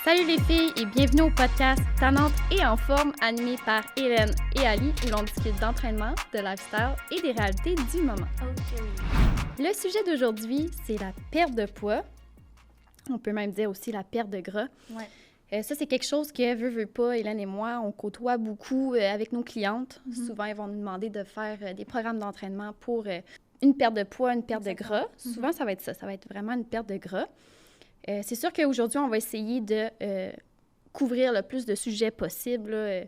Salut les filles et bienvenue au podcast Tannante et en forme animé par Hélène et Ali où l'on discute d'entraînement, de lifestyle et des réalités du moment. OK. Le sujet d'aujourd'hui, c'est la perte de poids. On peut même dire aussi la perte de gras. Ouais. Ça, c'est quelque chose que, veut pas, Hélène et moi, on côtoie beaucoup avec nos clientes. Souvent, ils vont nous demander de faire des programmes d'entraînement pour une perte de poids, une perte de gras. Souvent, ça va être ça. Ça va être vraiment une perte de gras. C'est sûr qu'aujourd'hui, on va essayer de couvrir le plus de sujets possible là,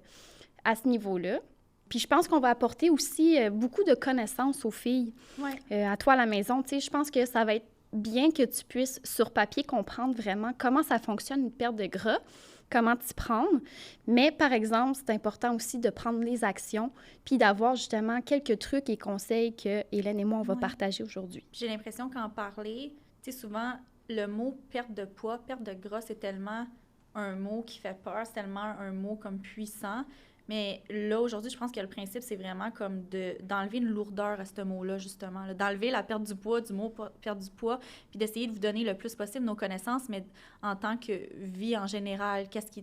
à ce niveau-là. Puis je pense qu'on va apporter aussi beaucoup de connaissances aux filles. Ouais. À toi à la maison, tu sais, je pense que ça va être bien que tu puisses, sur papier, comprendre vraiment comment ça fonctionne une perte de gras, comment t'y prendre. Mais, par exemple, c'est important aussi de prendre les actions puis d'avoir justement quelques trucs et conseils que Hélène et moi, on va partager aujourd'hui. J'ai l'impression qu'en parler, tu sais, souvent, le mot perte de poids, perte de gras, c'est tellement un mot qui fait peur, c'est tellement un mot comme puissant. Mais là, aujourd'hui, je pense que le principe, c'est vraiment comme d'enlever une lourdeur à ce mot-là, justement. Là, d'enlever la perte du poids, du mot perte du poids, puis d'essayer de vous donner le plus possible nos connaissances, mais en tant que vie en général, qu'est-ce qui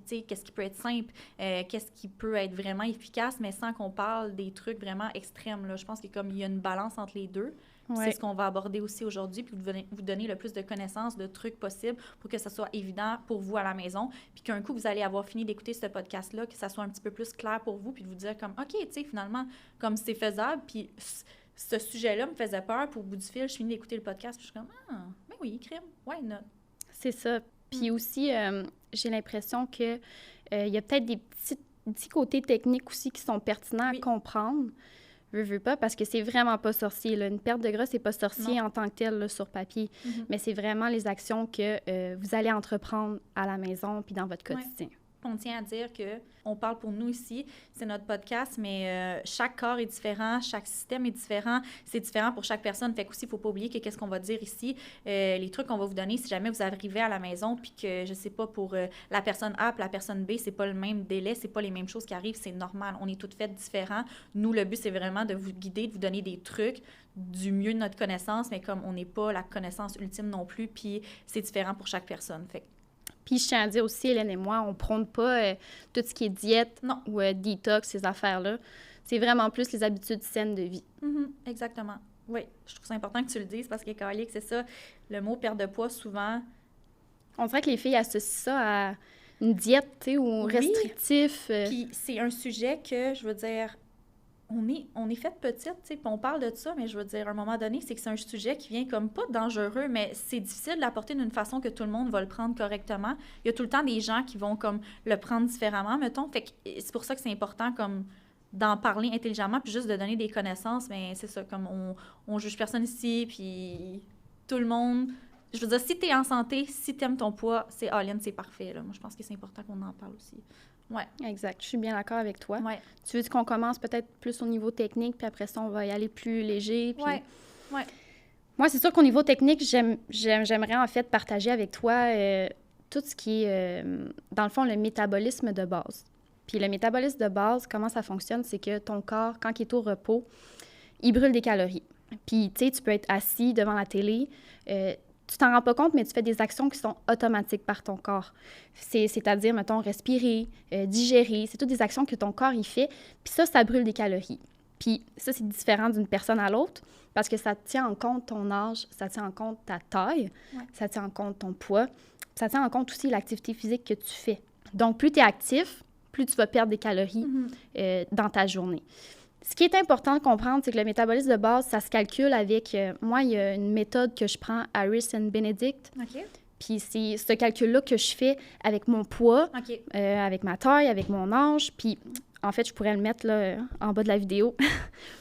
peut être simple, qu'est-ce qui peut être vraiment efficace, mais sans qu'on parle des trucs vraiment extrêmes. Là. Je pense qu'il y a une balance entre les deux. Ouais. C'est ce qu'on va aborder aussi aujourd'hui, puis vous donner le plus de connaissances, de trucs possibles pour que ça soit évident pour vous à la maison, puis qu'un coup, vous allez avoir fini d'écouter ce podcast-là, que ça soit un petit peu plus clair pour vous, puis de vous dire comme, OK, tu sais, finalement, comme c'est faisable, puis ce sujet-là me faisait peur, puis au bout du fil, je finis d'écouter le podcast, puis je suis comme, ben oui, crime, why not? C'est ça. Puis aussi, j'ai l'impression que il y a peut-être des petits côtés techniques aussi qui sont pertinents à comprendre. Veux pas, parce que c'est vraiment pas sorcier. Là. Une perte de gras, c'est pas sorcier en tant que tel là, sur papier. Mais c'est vraiment les actions que vous allez entreprendre à la maison puis dans votre quotidien. On tient à dire qu'on parle pour nous ici, c'est notre podcast, mais chaque corps est différent, chaque système est différent, c'est différent pour chaque personne. Fait qu'aussi, il ne faut pas oublier que qu'est-ce qu'on va dire ici, les trucs qu'on va vous donner, si jamais vous arrivez à la maison, puis que, je sais pas, pour la personne A et la personne B, c'est pas le même délai, c'est pas les mêmes choses qui arrivent, c'est normal. On est toutes faites différents. Nous, le but, c'est vraiment de vous guider, de vous donner des trucs du mieux de notre connaissance, mais comme on n'est pas la connaissance ultime non plus, puis c'est différent pour chaque personne. Fait puis je tiens à dire aussi, Hélène et moi, on ne prône pas tout ce qui est diète ou détox, ces affaires-là. C'est vraiment plus les habitudes saines de vie. Exactement. Oui, je trouve ça important que tu le dises parce que, Calique, c'est ça, le mot perte de poids, souvent... On dirait que les filles associent ça à une diète, tu sais, ou restrictif. Puis c'est un sujet que, je veux dire... On est fait petite, tu sais, puis on parle de ça, mais je veux dire, à un moment donné, c'est que c'est un sujet qui vient comme pas dangereux, mais c'est difficile de l'apporter d'une façon que tout le monde va le prendre correctement. Il y a tout le temps des gens qui vont comme le prendre différemment, mettons. Fait que c'est pour ça que c'est important comme d'en parler intelligemment, puis juste de donner des connaissances, mais c'est ça, comme on juge personne ici, puis tout le monde... Je veux dire, si t'es en santé, si t'aimes ton poids, c'est all-in, c'est parfait, là. Moi, je pense que c'est important qu'on en parle aussi. Ouais. Exact. Je suis bien d'accord avec toi. Ouais. Tu veux qu'on commence peut-être plus au niveau technique, puis après ça, on va y aller plus léger. Puis... Ouais. Moi, c'est sûr qu'au niveau technique, j'aimerais en fait partager avec toi tout ce qui est, dans le fond, le métabolisme de base. Puis le métabolisme de base, comment ça fonctionne, c'est que ton corps, quand il est au repos, il brûle des calories. Puis, tu sais, tu peux être assis devant la télé, tu t'en rends pas compte, mais tu fais des actions qui sont automatiques par ton corps. C'est-à-dire, mettons, respirer, digérer. C'est toutes des actions que ton corps, il fait. Puis ça brûle des calories. Puis ça, c'est différent d'une personne à l'autre parce que ça tient en compte ton âge, ça tient en compte ta taille, ça tient en compte ton poids, ça tient en compte aussi l'activité physique que tu fais. Donc, plus tu es actif, plus tu vas perdre des calories dans ta journée. Ce qui est important de comprendre, c'est que le métabolisme de base, ça se calcule avec... moi, il y a une méthode que je prends, Harris and Benedict. OK. Puis c'est ce calcul-là que je fais avec mon poids, avec ma taille, avec mon âge. Puis en fait, je pourrais le mettre là, en bas de la vidéo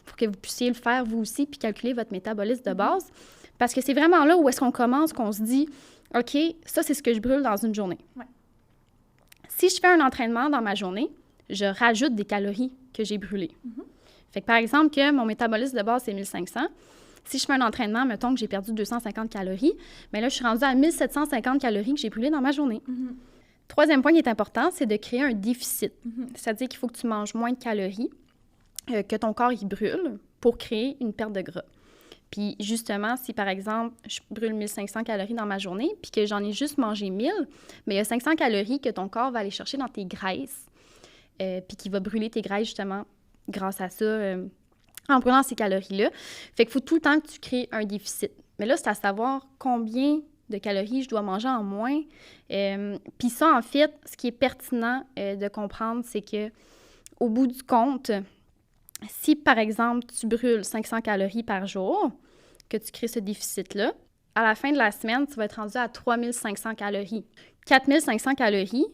pour que vous puissiez le faire vous aussi puis calculer votre métabolisme de base. Parce que c'est vraiment là où est-ce qu'on commence, qu'on se dit, OK, ça, c'est ce que je brûle dans une journée. Ouais. Si je fais un entraînement dans ma journée, je rajoute des calories que j'ai brûlées. Fait que par exemple, que mon métabolisme de base, c'est 1500. Si je fais un entraînement, mettons que j'ai perdu 250 calories, bien là, je suis rendue à 1750 calories que j'ai brûlées dans ma journée. Troisième point qui est important, c'est de créer un déficit. C'est-à-dire qu'il faut que tu manges moins de calories que ton corps il brûle pour créer une perte de gras. Puis justement, si par exemple, je brûle 1500 calories dans ma journée, puis que j'en ai juste mangé 1000, mais il y a 500 calories que ton corps va aller chercher dans tes graisses, puis qui va brûler tes graisses justement grâce à ça, en brûlant ces calories-là. Fait qu'il faut tout le temps que tu crées un déficit. Mais là, c'est à savoir combien de calories je dois manger en moins. Puis ça, en fait, ce qui est pertinent de comprendre, c'est que au bout du compte, si, par exemple, tu brûles 500 calories par jour, que tu crées ce déficit-là, à la fin de la semaine, tu vas être rendu à 3500 calories. 4500 calories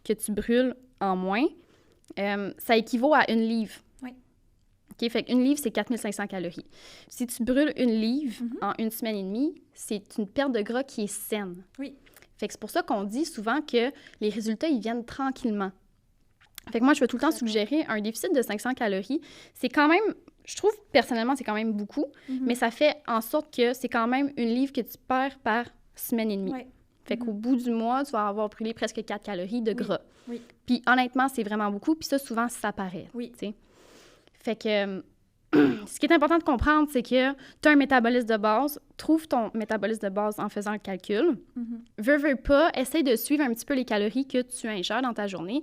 que tu brûles en moins, ça équivaut à 1 livre. Oui. OK, fait qu'une livre, c'est 4500 calories. Si tu brûles 1 livre en 1 semaine et demie, c'est une perte de gras qui est saine. Oui. Fait que c'est pour ça qu'on dit souvent que les résultats, ils viennent tranquillement. Fait que moi, je vais tout le temps suggérer un déficit de 500 calories. C'est quand même, je trouve personnellement, c'est quand même beaucoup, mais ça fait en sorte que c'est quand même 1 livre que tu perds par semaine et demie. Oui. Fait qu'au bout du mois, tu vas avoir brûlé presque 4 calories de gras. Oui. Puis honnêtement, c'est vraiment beaucoup, puis ça, souvent, ça paraît. Oui. T'sais. Fait que ce qui est important de comprendre, c'est que tu as un métabolisme de base, trouve ton métabolisme de base en faisant le calcul. Veux pas, essaye de suivre un petit peu les calories que tu ingères dans ta journée.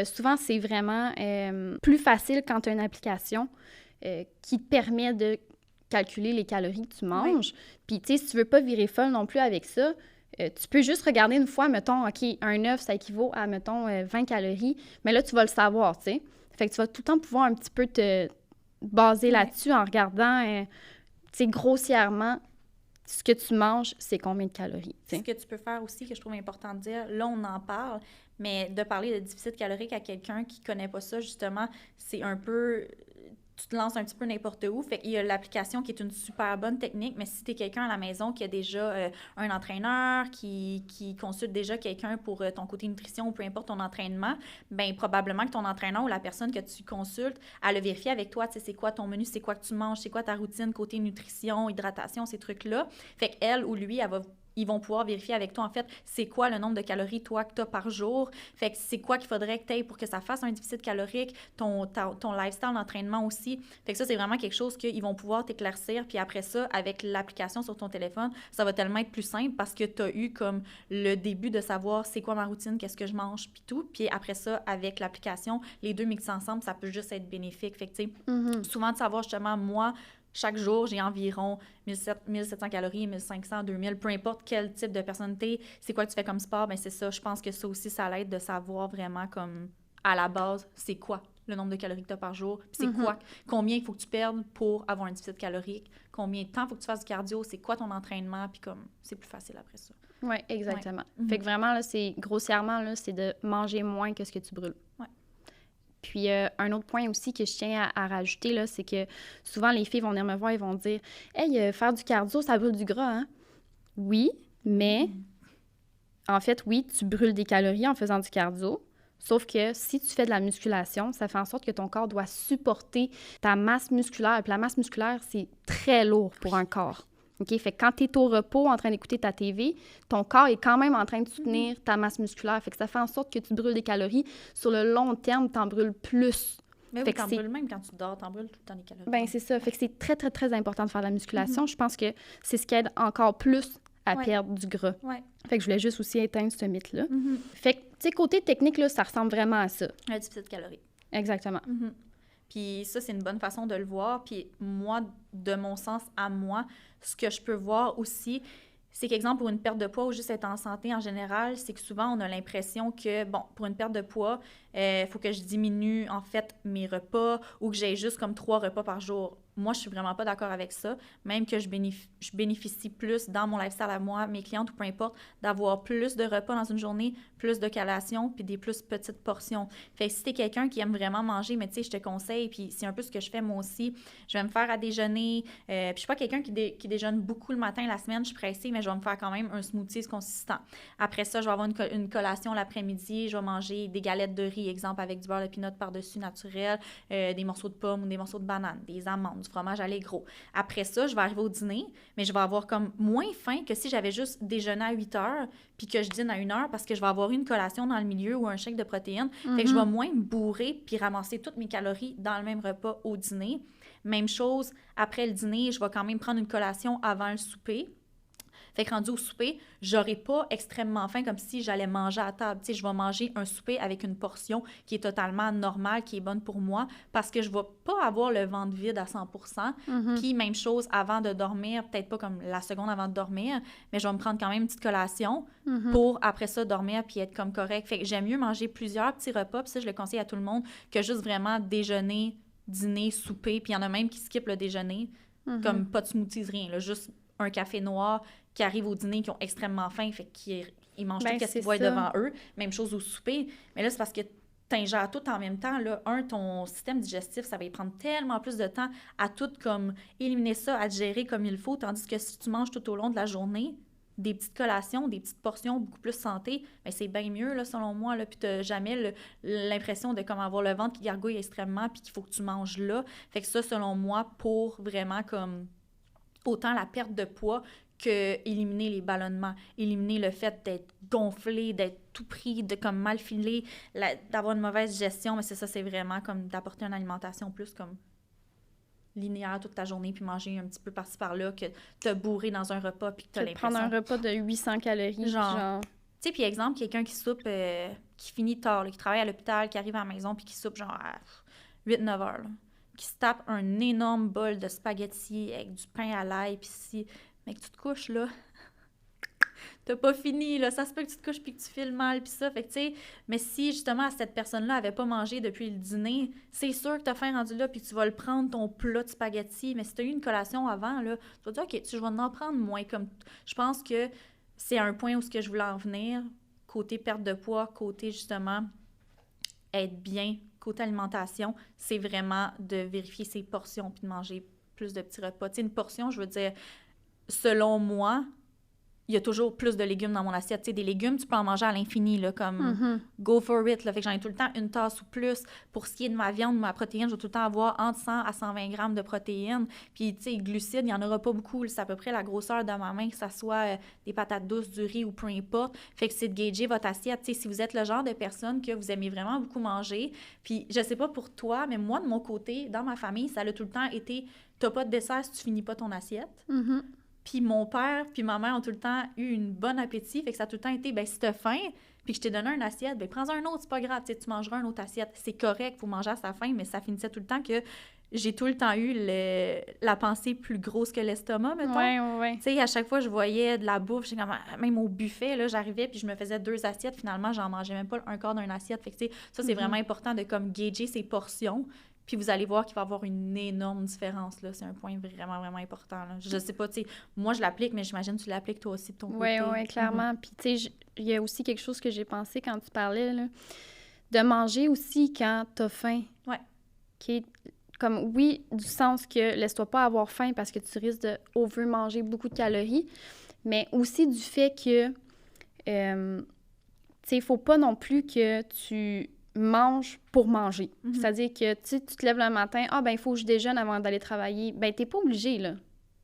Souvent, c'est vraiment plus facile quand tu as une application qui te permet de calculer les calories que tu manges. Puis, tu sais, si tu veux pas virer folle non plus avec ça, tu peux juste regarder une fois, mettons, OK, un œuf, ça équivaut à, mettons, 20 calories. Mais là, tu vas le savoir, tu sais. Fait que tu vas tout le temps pouvoir un petit peu te baser là-dessus en regardant, tu sais, grossièrement, ce que tu manges, c'est combien de calories. T'sais. Ce que tu peux faire aussi, que je trouve important de dire, là, on en parle, mais de parler de déficit calorique à quelqu'un qui ne connaît pas ça, justement, c'est un peu... Tu te lances un petit peu n'importe où. Fait qu'il y a l'application qui est une super bonne technique, mais si tu es quelqu'un à la maison qui a déjà un entraîneur, qui consulte déjà quelqu'un pour ton côté nutrition ou peu importe ton entraînement, bien, probablement que ton entraîneur ou la personne que tu consultes, elle a vérifié avec toi, tu sais, c'est quoi ton menu, c'est quoi que tu manges, c'est quoi ta routine côté nutrition, hydratation, ces trucs-là. Fait qu'elle ou lui, ils vont pouvoir vérifier avec toi, en fait, c'est quoi le nombre de calories, toi, que tu as par jour. Fait que c'est quoi qu'il faudrait que tu aies pour que ça fasse un déficit calorique, ton lifestyle d'entraînement aussi. Fait que ça, c'est vraiment quelque chose qu'ils vont pouvoir t'éclaircir. Puis après ça, avec l'application sur ton téléphone, ça va tellement être plus simple parce que tu as eu comme le début de savoir c'est quoi ma routine, qu'est-ce que je mange, puis tout. Puis après ça, avec l'application, les deux mixés ensemble, ça peut juste être bénéfique. Fait que, tu sais, souvent de savoir justement, moi, chaque jour, j'ai environ 1700 calories, 1500, 2000, peu importe quel type de personne t'es, c'est quoi que tu fais comme sport, bien c'est ça. Je pense que ça aussi, ça l'aide de savoir vraiment comme à la base, c'est quoi le nombre de calories que tu as par jour, puis c'est quoi, combien il faut que tu perdes pour avoir un déficit calorique, combien de temps il faut que tu fasses du cardio, c'est quoi ton entraînement, puis comme c'est plus facile après ça. Oui, exactement. Fait que vraiment, là, c'est grossièrement, là, c'est de manger moins que ce que tu brûles. Ouais. Puis, un autre point aussi que je tiens à rajouter, là, c'est que souvent, les filles vont venir me voir et vont dire « Hey, faire du cardio, ça brûle du gras, hein? » Oui, mais en fait, oui, tu brûles des calories en faisant du cardio, sauf que si tu fais de la musculation, ça fait en sorte que ton corps doit supporter ta masse musculaire. Puis la masse musculaire, c'est très lourd pour un corps. OK? Fait que quand tu es au repos en train d'écouter ta TV, ton corps est quand même en train de soutenir ta masse musculaire. Fait que ça fait en sorte que tu brûles des calories. Sur le long terme, tu en brûles plus. Mais oui, t'en brûles même quand tu dors, t'en brûles tout le temps des calories. Bien, c'est ça. Fait que c'est très, très, très important de faire de la musculation. Je pense que c'est ce qui aide encore plus à perdre du gras. Fait que je voulais juste aussi éteindre ce mythe-là. Fait que, tu sais, côté technique, là, ça ressemble vraiment à ça. Un déficit calorique. Exactement. Puis ça, c'est une bonne façon de le voir. Puis moi, de mon sens à moi, ce que je peux voir aussi, c'est qu'exemple, pour une perte de poids ou juste être en santé en général, c'est que souvent, on a l'impression que, bon, pour une perte de poids, il faut que je diminue, en fait, mes repas ou que j'ai juste comme 3 repas par jour. Moi, je suis vraiment pas d'accord avec ça. Même que je bénéficie plus dans mon lifestyle à moi, mes clientes ou peu importe, d'avoir plus de repas dans une journée, plus de collations, puis des plus petites portions. Fait que si t'es quelqu'un qui aime vraiment manger, mais tu sais, je te conseille, puis c'est un peu ce que je fais moi aussi, je vais me faire à déjeuner. Puis je suis pas quelqu'un qui déjeune beaucoup le matin, la semaine, je suis pressée, mais je vais me faire quand même un smoothie consistant. Après ça, je vais avoir une collation l'après-midi, je vais manger des galettes de riz, exemple, avec du beurre de pinot par-dessus naturel, des morceaux de pommes ou des morceaux de banane, des amandes, du fromage allégro. Après ça, je vais arriver au dîner, mais je vais avoir comme moins faim que si j'avais juste déjeuné à 8 heures puis que je dîne à 1 heure parce que je vais avoir une collation dans le milieu ou un shake de protéines. Fait que je vais moins me bourrer puis ramasser toutes mes calories dans le même repas au dîner. Même chose, après le dîner, je vais quand même prendre une collation avant le souper. Fait que rendu au souper, j'aurai pas extrêmement faim comme si j'allais manger à table. Tu sais, je vais manger un souper avec une portion qui est totalement normale, qui est bonne pour moi, parce que je vais pas avoir le ventre vide à 100%. Puis même chose avant de dormir, peut-être pas comme la seconde avant de dormir, mais je vais me prendre quand même une petite collation pour après ça dormir puis être comme correct. Fait que j'aime mieux manger plusieurs petits repas, puis ça je le conseille à tout le monde, que juste vraiment déjeuner, dîner, souper, puis il y en a même qui skippent le déjeuner, comme pas de smoothies, rien, là, juste un café noir, qui arrivent au dîner, qui ont extrêmement faim, fait qu'ils mangent tout ce qu'ils voient devant eux. Même chose au souper. Mais là, c'est parce que t'ingères tout en même temps. Là, ton système digestif, ça va y prendre tellement plus de temps à tout comme éliminer ça, à digérer comme il faut, tandis que si tu manges tout au long de la journée, des petites collations, des petites portions beaucoup plus santé, bien, c'est bien mieux, là, selon moi, là, puis t'as jamais l'impression de comme avoir le ventre qui gargouille extrêmement puis qu'il faut que tu manges là. Fait que ça, selon moi, pour vraiment comme autant la perte de poids que éliminer les ballonnements, éliminer le fait d'être gonflé, d'être tout pris, de comme mal filé, d'avoir une mauvaise digestion, mais c'est vraiment comme d'apporter une alimentation plus comme linéaire toute ta journée, puis manger un petit peu par-ci par-là, que te bourrer dans un repas, puis que t'as l'impression... prendre un repas de 800 calories, genre... Tu sais, puis exemple, quelqu'un qui soupe, qui finit tard, là, qui travaille à l'hôpital, qui arrive à la maison, puis qui soupe genre à 8-9 heures, là, qui se tape un énorme bol de spaghettis avec du pain à l'ail, puis si... Mais que tu te couches, là, t'as pas fini, là, ça se peut que tu te couches puis que tu files mal, puis ça, fait que, tu sais, mais si, justement, cette personne-là avait pas mangé depuis le dîner, c'est sûr que t'as faim rendu là, puis tu vas le prendre, ton plat de spaghettis, mais si t'as eu une collation avant, là, tu vas dire, OK, je vais en prendre moins, comme, je pense que c'est un point où ce que je voulais en venir, côté perte de poids, côté, justement, être bien, côté alimentation, c'est vraiment de vérifier ses portions, puis de manger plus de petits repas. Tu sais, une portion, je veux dire... Selon moi, il y a toujours plus de légumes dans mon assiette. Tu sais, des légumes, tu peux en manger à l'infini, là, comme go for it, là. Fait que j'en ai tout le temps une tasse ou plus. Pour ce qui est de ma viande, ma protéine, je vais tout le temps avoir entre 100 à 120 grammes de protéines. Puis, tu sais, glucides, il n'y en aura pas beaucoup. C'est à peu près la grosseur de ma main, que ça soit des patates douces, du riz ou peu importe. Fait que c'est de gager votre assiette. Tu sais, si vous êtes le genre de personne que vous aimez vraiment beaucoup manger, puis je sais pas pour toi, mais moi, de mon côté, dans ma famille, ça a tout le temps été, t'as pas de dessert si tu finis pas ton assiette. Puis mon père puis ma mère ont tout le temps eu une bonne appétit, fait que ça a tout le temps été, ben si t'as faim, puis que je t'ai donné une assiette, ben prends-en un autre, c'est pas grave, tu mangeras une autre assiette. C'est correct, faut manger à sa faim, mais ça finissait tout le temps que j'ai tout le temps eu la pensée plus grosse que l'estomac, mettons. Ouais. Tu sais, à chaque fois, je voyais de la bouffe, j'étais comme, même au buffet, là, j'arrivais, puis je me faisais 2 assiettes, finalement, j'en mangeais même pas un quart d'une assiette. Fait que, tu sais, ça, c'est vraiment important de, comme, gager ses portions. Puis vous allez voir qu'il va y avoir une énorme différence, là. C'est un point vraiment, vraiment important, là. Je sais pas, tu sais, moi, je l'applique, mais j'imagine que tu l'appliques toi aussi de ton côté. Oui, clairement. Puis, tu sais, il y a aussi quelque chose que j'ai pensé quand tu parlais, là, de manger aussi quand t'as faim. Ouais. Qui est comme, oui, du sens que laisse-toi pas avoir faim parce que tu risques de over-manger beaucoup de calories, mais aussi du fait que, tu sais, il faut pas non plus que tu manges pour manger. C'est-à-dire que tu te lèves le matin, il faut que je déjeune avant d'aller travailler. Ben, t'es pas obligé, là.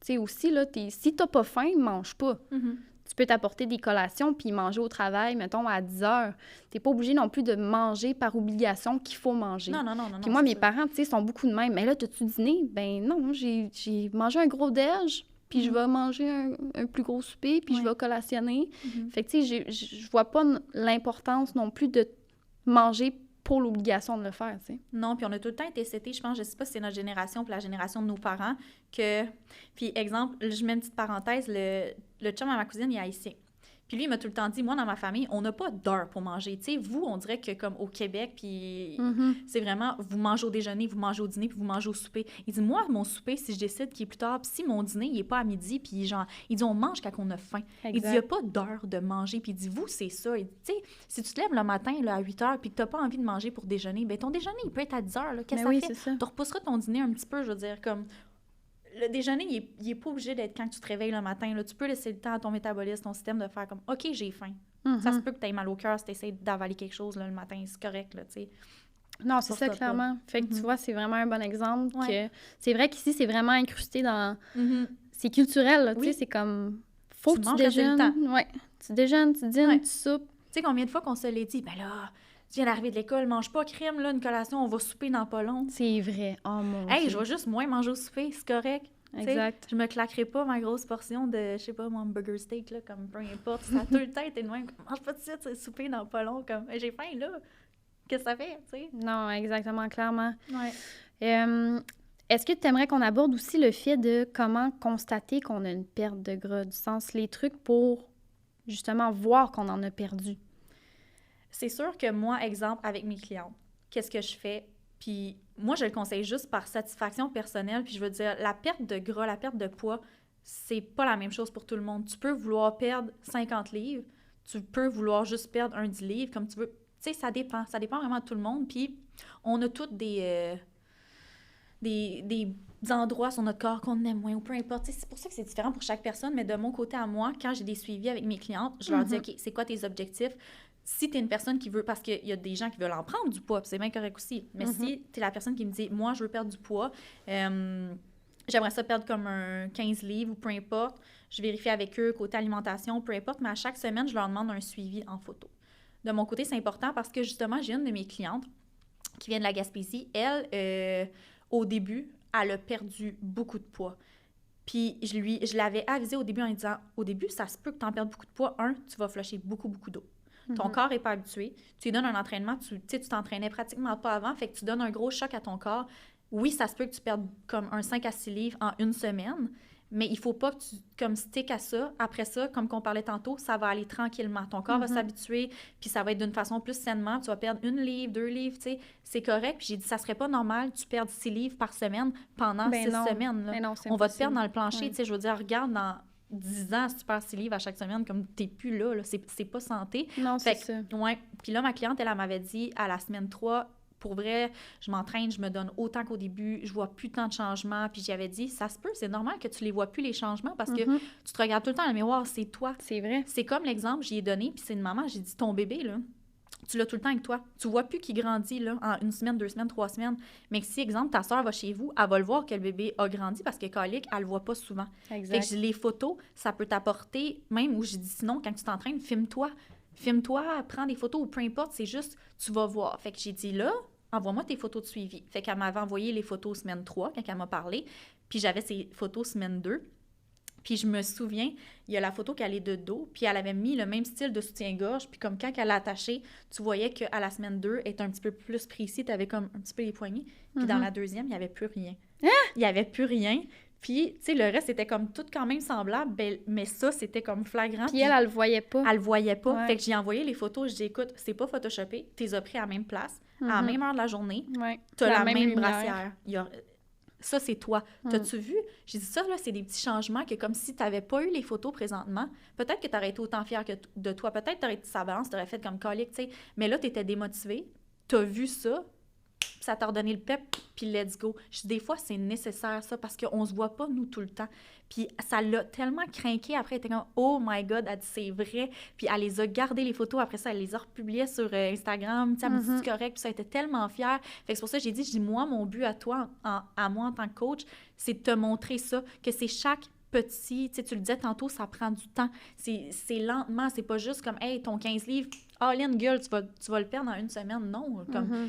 Tu sais, aussi, là, si t'as pas faim, mange pas. Tu peux t'apporter des collations puis manger au travail, mettons, à 10 heures. T'es pas obligé non plus de manger par obligation qu'il faut manger. Non. Puis moi, mes parents, tu sais, sont beaucoup de même. Mais là, t'as-tu dîné? Ben non, j'ai mangé un gros déj, puis je vais manger un plus gros souper, puis je vais collationner. Fait que, tu sais, je vois pas l'importance non plus de manger pour l'obligation de le faire, tu sais. Non, puis on a tout le temps été setés, je pense, je sais pas si c'est notre génération puis la génération de nos parents, que... Puis, exemple, je mets une petite parenthèse, le chum à ma cousine, il est haïtien. Puis lui, il m'a tout le temps dit, moi, dans ma famille, on n'a pas d'heure pour manger. Tu sais, vous, on dirait que comme au Québec, puis c'est vraiment, vous mangez au déjeuner, vous mangez au dîner, puis vous mangez au souper. Il dit, moi, mon souper, si je décide qu'il est plus tard, puis si mon dîner, il est pas à midi, puis genre, il dit, on mange quand on a faim. Exact. Il dit, il n'y a pas d'heure de manger. Puis il dit, vous, c'est ça. Il dit, tu sais, si tu te lèves le matin là, à 8 heures, puis que tu n'as pas envie de manger pour déjeuner, bien, ton déjeuner, il peut être à 10 heures. Qu'est-ce que ça fait? Tu repousseras ton dîner un petit peu, je veux dire, comme... Le déjeuner, il est pas obligé d'être quand tu te réveilles le matin. Là. Tu peux laisser le temps à ton métabolisme, ton système de faire comme « OK, j'ai faim. Ça se peut que tu aies mal au cœur si tu essaies d'avaler quelque chose là, le matin. C'est correct, là, tu sais. Non, c'est ça, clairement. Fait que tu vois, c'est vraiment un bon exemple. Que c'est vrai qu'ici, c'est vraiment incrusté dans... C'est culturel, là, tu sais. C'est comme... Faut que tu déjeunes. Ouais. Tu déjeunes, tu dînes, tu soupes. Tu sais combien de fois qu'on se l'est dit? Ben là... tu viens d'arriver de l'école, mange pas crème, là, une collation, on va souper dans pas long. C'est vrai. Oh mon Dieu. Hey, je vais juste moins manger au souper, c'est correct. Exact. T'sais, je me claquerai pas ma grosse portion de, je sais pas, mon burger steak, là, comme peu importe. Ça a tout le temps été de même. Mange pas de suite, c'est souper dans pas long. Comme, hey, j'ai faim, là. Qu'est-ce que ça fait, tu sais? Non, exactement, clairement. Ouais. Est-ce que tu aimerais qu'on aborde aussi le fait de comment constater qu'on a une perte de gras, du sens, les trucs pour justement voir qu'on en a perdu? C'est sûr que moi, exemple, avec mes clientes, qu'est-ce que je fais? Puis moi, je le conseille juste par satisfaction personnelle. Puis je veux dire, la perte de gras, la perte de poids, c'est pas la même chose pour tout le monde. Tu peux vouloir perdre 50 livres, tu peux vouloir juste perdre un 10 livres, comme tu veux. Tu sais, ça dépend. Ça dépend vraiment de tout le monde. Puis on a toutes des endroits sur notre corps qu'on aime moins ou peu importe. T'sais, c'est pour ça que c'est différent pour chaque personne. Mais de mon côté à moi, quand j'ai des suivis avec mes clientes, je leur dis, OK, c'est quoi tes objectifs? Si tu es une personne qui veut, parce qu'il y a des gens qui veulent en prendre du poids, puis c'est bien correct aussi, mais si tu es la personne qui me dit, moi, je veux perdre du poids, j'aimerais ça perdre comme un 15 livres ou peu importe, je vérifie avec eux côté alimentation, peu importe, mais à chaque semaine, je leur demande un suivi en photo. De mon côté, c'est important parce que justement, j'ai une de mes clientes qui vient de la Gaspésie. Elle, au début, elle a perdu beaucoup de poids. Puis je l'avais avisé au début en lui disant, au début, ça se peut que tu en perdes beaucoup de poids. Tu vas flusher beaucoup, beaucoup d'eau. Ton corps n'est pas habitué. Tu lui donnes un entraînement, tu t'entraînais pratiquement pas avant, fait que tu donnes un gros choc à ton corps. Oui, ça se peut que tu perdes comme un 5 à 6 livres en une semaine, mais il faut pas que tu comme stick à ça. Après ça, comme qu'on parlait tantôt, ça va aller tranquillement. Ton corps va s'habituer, puis ça va être d'une façon plus sainement. Tu vas perdre 1 livre, 2 livres, tu sais, c'est correct. Puis j'ai dit, ça serait pas normal que tu perdes 6 livres par semaine pendant 6 semaines. Là. Non, on va te perdre dans le plancher, tu sais, je veux dire, regarde dans 10 ans, si tu perds 6 livres à chaque semaine, comme t'es plus là, c'est pas santé. Non, c'est ça. Ouais. Puis là, ma cliente, elle m'avait dit, à la semaine 3, pour vrai, je m'entraîne, je me donne autant qu'au début, je vois plus tant de changements. Puis j'avais dit, ça se peut, c'est normal que tu les vois plus, les changements, parce que tu te regardes tout le temps dans le miroir, c'est toi. C'est vrai. C'est comme l'exemple que j'y ai donné, puis c'est une maman, j'ai dit, ton bébé, là, tu l'as tout le temps avec toi. Tu vois plus qu'il grandit là, en 1 semaine, 2 semaines, 3 semaines. Mais si, exemple, ta soeur va chez vous, elle va le voir que le bébé a grandi parce que colique, elle le voit pas souvent. Exact. Fait que les photos, ça peut t'apporter, même où je dis sinon, quand tu t'entraînes, filme-toi. Filme-toi, prends des photos ou peu importe, c'est juste, tu vas voir. Fait que j'ai dit là, envoie-moi tes photos de suivi. Fait qu'elle m'avait envoyé les photos semaine 3 quand elle m'a parlé. Puis j'avais ses photos semaine 2. Puis je me souviens, il y a la photo qu'elle est de dos, puis elle avait mis le même style de soutien-gorge, puis comme quand elle l'a attaché, tu voyais qu'à la semaine 2, elle était un petit peu plus précis, tu avais comme un petit peu les poignets. Puis dans la deuxième, il n'y avait plus rien. Il n'y avait plus rien. Puis, tu sais, le reste, c'était comme tout quand même semblable, mais ça, c'était comme flagrant. Puis elle le voyait pas. Elle le voyait pas. Ouais. Fait que j'ai envoyé les photos, je dis, écoute, c'est pas photoshopé, t'es as pris à la même place, à la même heure de la journée, t'as la même brassière. Ça, c'est toi. T'as-tu vu? J'ai dit ça, là, c'est des petits changements que comme si t'avais pas eu les photos présentement, peut-être que t'aurais été autant fière de toi, peut-être t'aurais été sa balance, t'aurais fait comme colique, tu sais. Mais là, t'étais démotivée, t'as vu ça, ça t'a redonné le pep, puis let's go. Je dis, des fois, c'est nécessaire, ça, parce qu'on se voit pas, nous, tout le temps. Puis ça l'a tellement craqué. Après, elle était comme, oh my God, elle dit, c'est vrai. Puis elle les a gardées, les photos. Après ça, elle les a republiées sur Instagram. Tu sais, elle me dit, c'est correct. Puis ça, elle était tellement fière. Fait que c'est pour ça que j'ai dit, moi, mon but à toi, à moi en tant que coach, c'est de te montrer ça, que c'est chaque petit, tu sais, tu le disais tantôt, ça prend du temps. C'est lentement, c'est pas juste comme, hey, ton 15 livres, all-in, girl, tu vas le perdre en 1 semaine. Non, comme,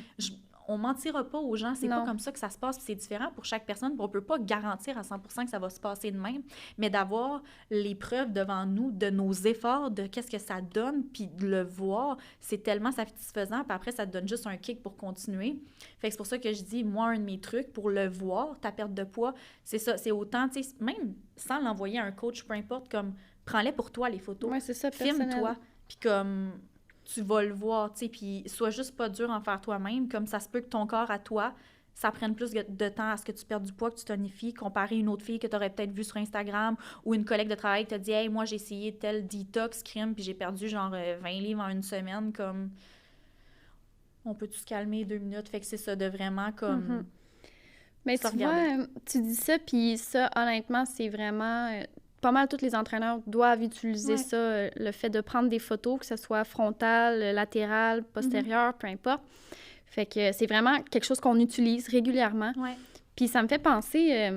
on mentira pas aux gens, c'est pas comme ça que ça se passe, c'est différent pour chaque personne, on peut pas garantir à 100% que ça va se passer de même, mais d'avoir les preuves devant nous de nos efforts, de qu'est-ce que ça donne, puis de le voir, c'est tellement satisfaisant, puis après, ça te donne juste un kick pour continuer. Fait que c'est pour ça que je dis, moi, un de mes trucs, pour le voir, ta perte de poids, c'est ça, c'est autant, tu sais, même sans l'envoyer à un coach, peu importe, comme, prends-les pour toi, les photos. Ouais, c'est ça, filme-toi, puis comme... tu vas le voir, tu sais, puis sois juste pas dur en faire toi-même, comme ça se peut que ton corps à toi, ça prenne plus de temps à ce que tu perdes du poids, que tu tonifies, comparé à une autre fille que tu aurais peut-être vue sur Instagram ou une collègue de travail qui t'a dit « Hey, moi, j'ai essayé tel detox crème, puis j'ai perdu genre 20 livres en 1 semaine. » Comme, on peut tout se calmer 2 minutes? Fait que c'est ça, de vraiment comme... Mais tu vois, tu dis ça, puis ça, honnêtement, c'est vraiment... pas mal tous les entraîneurs doivent utiliser ça, le fait de prendre des photos, que ce soit frontale, latérale, postérieure, peu importe. Fait que c'est vraiment quelque chose qu'on utilise régulièrement. Ouais. Puis ça me fait penser,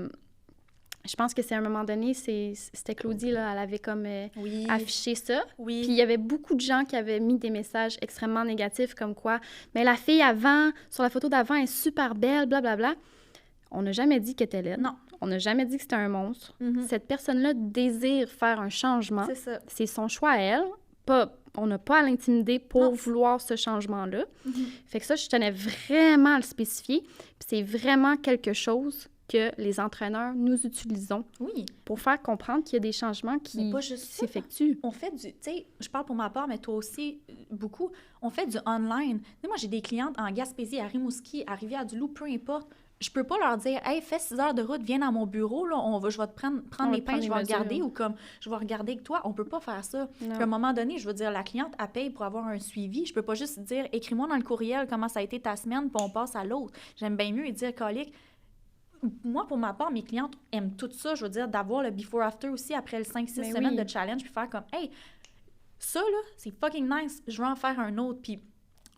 Je pense que c'est à un moment donné, c'était Claudie, là, elle avait comme Oui. affiché ça. Oui. Puis il y avait beaucoup de gens qui avaient mis des messages extrêmement négatifs comme quoi « Mais la fille avant, sur la photo d'avant, est super belle, blablabla. » On n'a jamais dit qu'elle était laide. Non. On n'a jamais dit que c'était un monstre. Mhm. Cette personne-là désire faire un changement. C'est ça. C'est son choix à elle. On n'a pas à l'intimider pour Non. vouloir ce changement-là. Mhm. Fait que ça, je tenais vraiment à le spécifier. Puis c'est vraiment quelque chose que les entraîneurs, nous utilisons Oui. pour faire comprendre qu'il y a des changements qui Mais pas juste ça. s'effectuent. On fait du... Tu sais, je parle pour ma part, mais toi aussi, beaucoup. On fait du online. Tu sais, moi, j'ai des clientes en Gaspésie, à Rimouski, à Rivière-du-Loup, peu importe. Je peux pas leur dire « Hey, fais 6 heures de route, viens dans mon bureau, là, je vais te prendre les pinces, je vais regarder, ou comme je vais regarder avec toi. » On peut pas faire ça. Puis à un moment donné, je veux dire, la cliente, elle paye pour avoir un suivi. Je peux pas juste dire « Écris-moi dans le courriel comment ça a été ta semaine, puis on passe à l'autre. » J'aime bien mieux dire « Colique, moi, pour ma part, mes clientes aiment tout ça. Je veux dire, d'avoir le before-after aussi après les 5-6 semaines de challenge, puis faire comme « Hey, ça, là, c'est fucking nice. Je veux en faire un autre. » Puis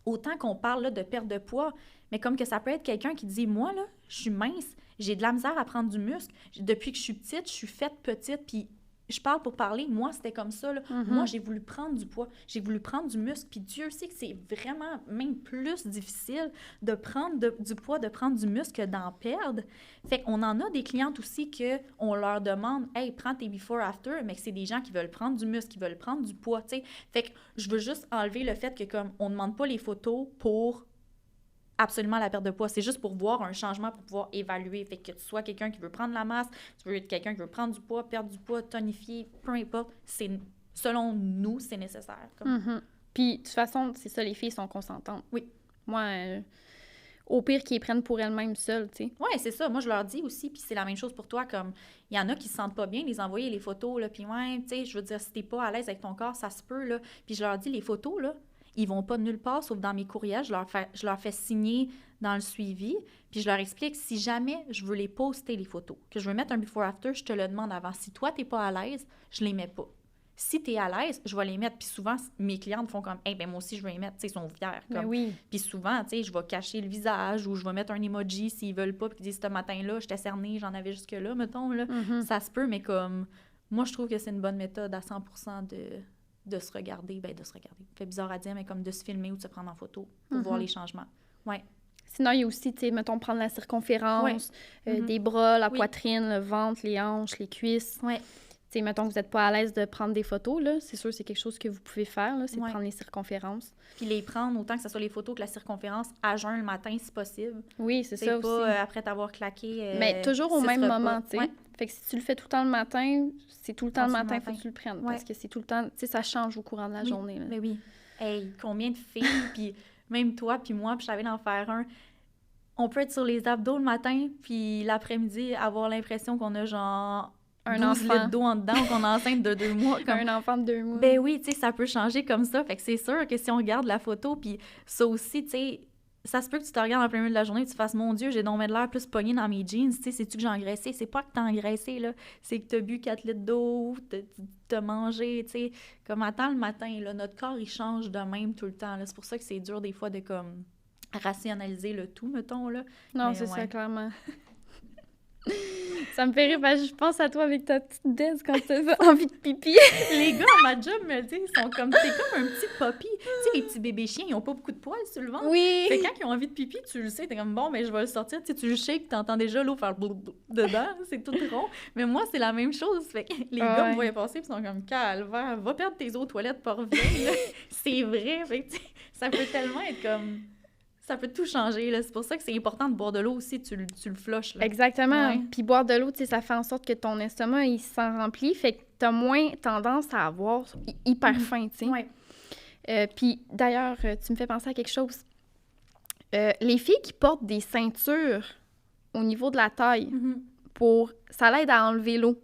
autant qu'on parle là, de perte de poids, mais comme que ça peut être quelqu'un qui dit « Moi, là, je suis mince, j'ai de la misère à prendre du muscle. Depuis que je suis petite, je suis faite petite, puis je parle pour parler. Moi, c'était comme ça. Là. Moi, j'ai voulu prendre du poids, j'ai voulu prendre du muscle, puis Dieu sait que c'est vraiment même plus difficile de prendre du poids, de prendre du muscle que d'en perdre. Fait qu'on en a des clientes aussi qu'on leur demande « Hey, prends tes before-after », mais que c'est des gens qui veulent prendre du muscle, qui veulent prendre du poids, tu sais. Fait que je veux juste enlever le fait que comme on ne demande pas les photos pour absolument la perte de poids. C'est juste pour voir un changement, pour pouvoir évaluer. Fait que tu sois quelqu'un qui veut prendre la masse, tu veux être quelqu'un qui veut prendre du poids, perdre du poids, tonifier, peu importe. Selon nous, c'est nécessaire. Puis, de toute façon, c'est ça, les filles sont consentantes. Oui. Moi, au pire, qu'ils les prennent pour elles-mêmes seules, tu sais. Oui, c'est ça. Moi, je leur dis aussi, puis c'est la même chose pour toi, comme il y en a qui se sentent pas bien, les envoyer les photos, là, puis ouais, tu sais, je veux dire, si t'es pas à l'aise avec ton corps, ça se peut, là. Puis je leur dis, les photos, là, ils vont pas nulle part, sauf dans mes courriels. Je leur fais signer dans le suivi. Puis je leur explique, si jamais je veux les poster, les photos, que je veux mettre un before-after, je te le demande avant. Si toi, t'es pas à l'aise, je les mets pas. Si t'es à l'aise, je vais les mettre. Puis souvent, mes clientes font comme, « Hey, ben moi aussi, je vais les mettre. » Tu sais, ils sont fiers. Comme. Oui. Puis souvent, tu sais, je vais cacher le visage ou je vais mettre un emoji s'ils veulent pas. Puis ils disent, « Ce matin-là, j'étais cernée, j'en avais jusque-là, mettons. » là. Ça se peut, mais comme, moi, je trouve que c'est une bonne méthode à 100% de se regarder, ça fait bizarre à dire, mais comme de se filmer ou de se prendre en photo pour voir les changements. Ouais. Sinon, il y a aussi, tu sais, mettons, prendre la circonférence, des bras, la poitrine, le ventre, les hanches, les cuisses. Ouais. Tu sais, mettons que vous n'êtes pas à l'aise de prendre des photos, là, c'est sûr que c'est quelque chose que vous pouvez faire, là, c'est de prendre les circonférences. Puis les prendre, autant que ce soit les photos que la circonférence, à jeun le matin, si possible. Oui, c'est ça aussi. Pas après t'avoir claqué mais toujours au même moment, tu sais. Ouais. Fait que si tu le fais tout le temps le matin, c'est tout le temps le matin, faut que tu le prennes. Ouais. Parce que c'est tout le temps, tu sais, ça change au courant de la journée. Là. Mais oui. Hey, combien de filles, puis même toi, puis moi, puis je savais d'en faire un. On peut être sur les abdos le matin, puis l'après-midi, avoir l'impression qu'on a genre un 12 enfant. litres d'eau en dedans ou qu'on est enceinte de 2 mois. Comme un enfant de 2 mois. Ben oui, tu sais, ça peut changer comme ça. Fait que c'est sûr que si on regarde la photo, puis ça aussi, tu sais, ça se peut que tu te regardes en plein milieu de la journée et tu fasses « Mon Dieu, j'ai donc de l'air plus pogné dans mes jeans. » Tu sais, c'est-tu que j'ai engraissé? C'est pas que t'as engraissé, là. C'est que t'as bu 4 litres d'eau, t'as mangé, tu sais. Comme attends le matin, là, notre corps, il change de même tout le temps, là. C'est pour ça que c'est dur, des fois, de, comme, rationaliser le tout, mettons, là. Non, c'est ça, clairement. Ça me fait rire, parce que je pense à toi avec ta petite Des quand tu as envie de pipi. Les gars à ma job me le disent, ils sont comme, t'es comme un petit puppy. Tu sais, les petits bébés chiens, ils ont pas beaucoup de poils sur le ventre. Oui! Fait que quand ils ont envie de pipi, tu le sais, t'es comme, bon, mais je vais le sortir. Tu sais, tu le shakes, t'entends déjà l'eau faire dedans, c'est tout rond. Mais moi, c'est la même chose. Fait que les gars me voient passer, puis ils sont comme, calvaire, va perdre tes eaux aux toilettes, pas reviens. C'est vrai. Fait que, ça peut tellement être comme... Ça peut tout changer, là. C'est pour ça que c'est important de boire de l'eau aussi, tu le flushes, là. Exactement. Ouais. Puis boire de l'eau, tu sais, ça fait en sorte que ton estomac, il s'en remplit, fait que t'as moins tendance à avoir hyper faim, tu sais. Ouais. Puis d'ailleurs, tu me fais penser à quelque chose. Les filles qui portent des ceintures au niveau de la taille, ça l'aide à enlever l'eau.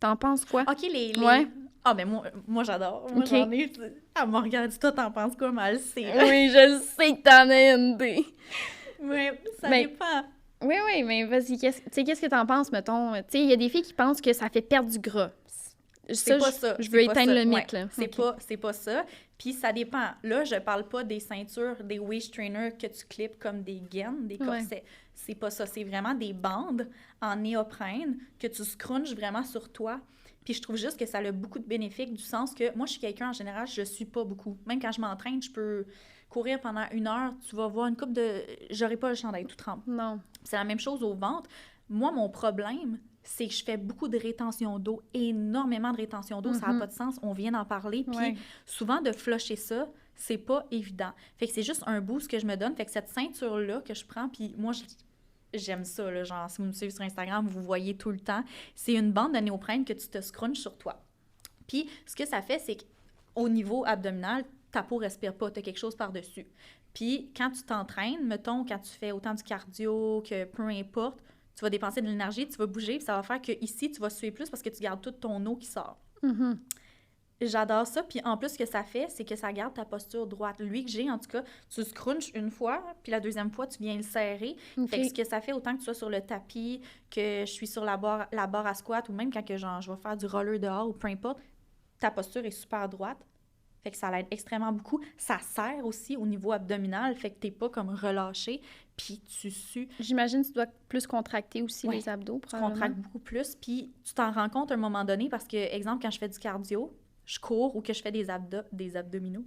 T'en penses quoi? OK, les... Ouais. Ah, ben moi j'adore. Moi, j'en ai... Elle m'a regardé, toi, t'en penses quoi, mais elle sait. Oui, je le sais que t'en as une idée. Oui, ça dépend. Oui, mais vas-y, qu'est-ce que t'en penses, mettons? Tu sais, il y a des filles qui pensent que ça fait perdre du gras. C'est pas ça. Je veux éteindre le mythe, là. C'est pas ça. Puis ça dépend. Là, je parle pas des ceintures, des waist trainers que tu clips comme des gaines, des corsets. C'est pas ça. C'est vraiment des bandes en néoprène que tu scrunches vraiment sur toi. Puis je trouve juste que ça a beaucoup de bénéfices, du sens que moi, je suis quelqu'un, en général, je suis pas beaucoup. Même quand je m'entraîne, je peux courir pendant 1 heure, tu vas voir une coupe de... J'aurai pas le chandail, tout trempe. Non. C'est la même chose au ventre. Moi, mon problème, c'est que je fais beaucoup de rétention d'eau, énormément de rétention d'eau, ça n'a pas de sens, on vient d'en parler, puis souvent de flusher ça, c'est pas évident. Fait que c'est juste un boost que je me donne, fait que cette ceinture-là que je prends, puis moi, j'aime ça, là, genre, si vous me suivez sur Instagram, vous voyez tout le temps, c'est une bande de néoprène que tu te scrunches sur toi. Puis, ce que ça fait, c'est qu'au niveau abdominal, ta peau respire pas, tu as quelque chose par-dessus. Puis, quand tu t'entraînes, mettons, quand tu fais autant du cardio que peu importe, tu vas dépenser de l'énergie, tu vas bouger, puis ça va faire que ici tu vas suer plus parce que tu gardes toute ton eau qui sort. J'adore ça. Puis en plus, ce que ça fait, c'est que ça garde ta posture droite. Lui que j'ai, en tout cas, tu scrunches une fois, puis la deuxième fois, tu viens le serrer. Fait que ce que ça fait, autant que tu sois sur le tapis, que je suis sur la barre à squat, ou même quand que, genre, je vais faire du roller dehors, ou peu importe, ta posture est super droite. Fait que ça l'aide extrêmement beaucoup. Ça serre aussi au niveau abdominal, fait que t'es pas comme relâché, puis tu sues. J'imagine que tu dois plus contracter aussi les abdos, probablement. Tu contractes beaucoup plus, puis tu t'en rends compte à un moment donné, parce que, exemple, quand je fais du cardio, je cours ou que je fais des abdominaux,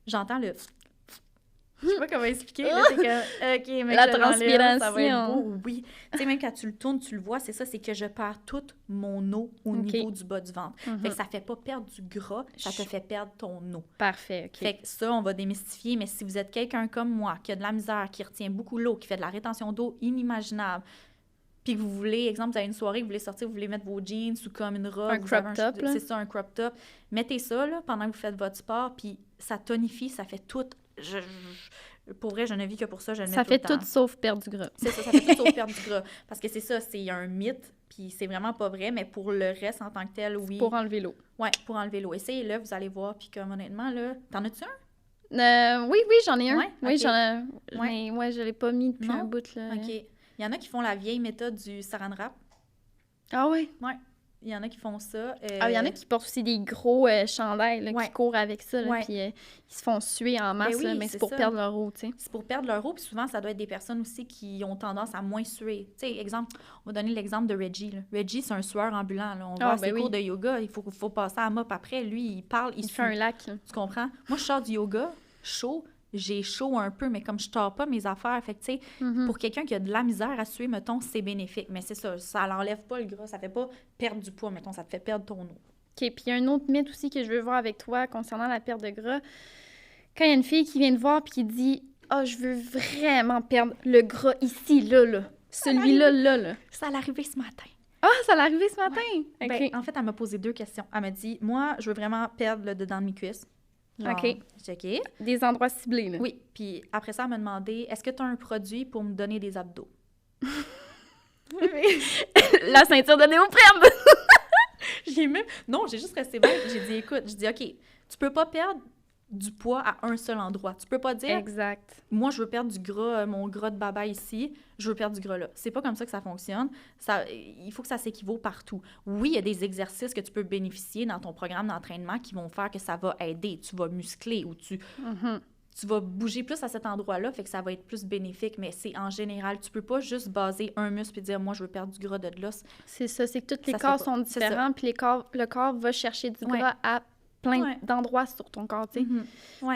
j'entends le... Je sais pas comment expliquer, là, c'est que, OK, mais la transpiration. Ça va être beau, oui. Tu sais, même quand tu le tournes, tu le vois, c'est ça, c'est que je perds toute mon eau au niveau du bas du ventre. Fait que ça fait pas perdre du gras, ça te fait perdre ton eau. Parfait, OK. Fait que ça, on va démystifier, mais si vous êtes quelqu'un comme moi, qui a de la misère, qui retient beaucoup l'eau, qui fait de la rétention d'eau inimaginable, puis que vous voulez, exemple, vous avez une soirée, vous voulez sortir, vous voulez mettre vos jeans ou comme une robe. Un crop top, là. C'est ça, un crop top. Mettez ça, là, pendant que vous faites votre sport, puis ça tonifie, ça fait tout... Pour vrai, je ne vis que pour ça, je le mets ça tout le temps. fait tout sauf perdre du gras. C'est ça fait tout sauf perdre du gras. Parce que c'est ça, c'est un mythe, puis c'est vraiment pas vrai, mais pour le reste en tant que tel, oui. Pour enlever l'eau. Ouais, pour enlever l'eau. Essayez-le, vous allez voir, puis comme honnêtement, là... T'en as-tu un? Oui, j'en ai un. Ouais? Oui, okay. j'en ai... Mais ouais, je l'ai pas mis depuis un bout, là. OK. Il y en a qui font la vieille méthode du saran wrap. Ah ouais? Ouais. Il y en a qui font ça. Il y en a qui portent aussi des gros chandails là, qui courent avec ça, là, puis ils se font suer en masse, oui, mais c'est pour perdre leur eau, tu sais. C'est pour perdre leur eau, puis souvent, ça doit être des personnes aussi qui ont tendance à moins suer. Tu sais, exemple, on va donner l'exemple de Reggie. Là. Reggie, c'est un sueur ambulant. Là. On va à ses cours de yoga, il faut passer à mop après. Lui, il parle, il fait un lac. Là. Tu comprends? Moi, je sors du yoga, chaud, j'ai chaud un peu, mais comme je tords pas mes affaires, fait que, tu sais, pour quelqu'un qui a de la misère à suer, mettons, c'est bénéfique. Mais c'est ça l'enlève pas le gras, ça fait pas perdre du poids, mettons, ça te fait perdre ton eau. OK, puis il y a un autre mythe aussi que je veux voir avec toi concernant la perte de gras. Quand il y a une fille qui vient te voir puis qui dit « Ah, je veux vraiment perdre le gras ici, là. Celui-là, là. » Ça l'est arrivé ce matin. Ah, ça l'est arrivé ce matin? Ouais. Okay. Ben, en fait, elle m'a posé 2 questions. Elle m'a dit « Moi, je veux vraiment perdre le dedans de mes cuisses. » Genre, OK. OK. Des endroits ciblés, là. Oui. Puis après ça, elle m'a demandé, est-ce que tu as un produit pour me donner des abdos? La ceinture de néoprène! Non, j'ai juste resté bête. J'ai dit, écoute, OK, tu peux pas perdre du poids à un seul endroit. Tu peux pas dire, exact. Moi, je veux perdre du gras, mon gras de baba ici, je veux perdre du gras là. C'est pas comme ça que ça fonctionne. Il faut que ça s'équivaut partout. Oui, il y a des exercices que tu peux bénéficier dans ton programme d'entraînement qui vont faire que ça va aider. Tu vas muscler ou tu vas bouger plus à cet endroit-là, fait que ça va être plus bénéfique. Mais c'est en général, tu peux pas juste baser un muscle et dire, moi, je veux perdre du gras de l'os. C'est ça, c'est que tous les corps sont différents, puis le corps va chercher du gras à plein d'endroits sur ton corps, tu sais.